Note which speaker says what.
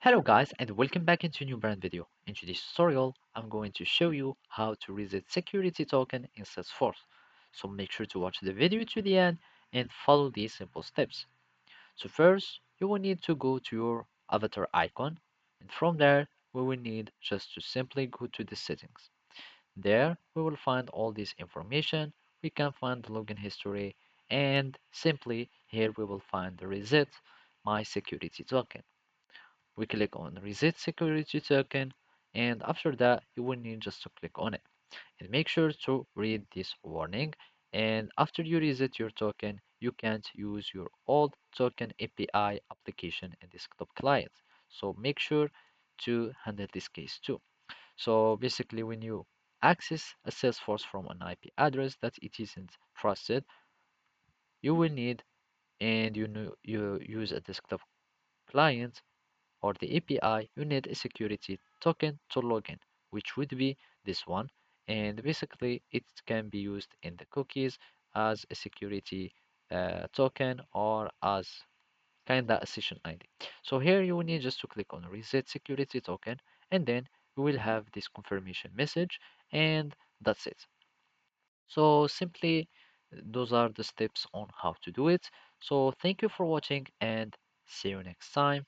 Speaker 1: Hello guys and welcome back into a new brand video. In today's tutorial, I'm going to show you how to reset security token in Salesforce. So make sure to watch the video to the end and follow these simple steps. So first, you will need to go to your avatar icon, and from there, we will need just to simply go to the settings. There, we will find all this information. We can find the login history, and simply here we will find the reset my security token. We click on reset security token, and after that you will need just to click on it and make sure to read this warning. And after you reset your token, you can't use your old token API application in desktop client, so make sure to handle this case too. So basically, when you access a Salesforce from an IP address that it isn't trusted, you will need, and you use a desktop client or the API, you need a security token to log in, which would be this one. And basically, it can be used in the cookies as a security token or as kinda a session ID. So here you will need just to click on reset security token, and then you will have this confirmation message, and that's it. So simply, those are the steps on how to do it. So thank you for watching and see you next time.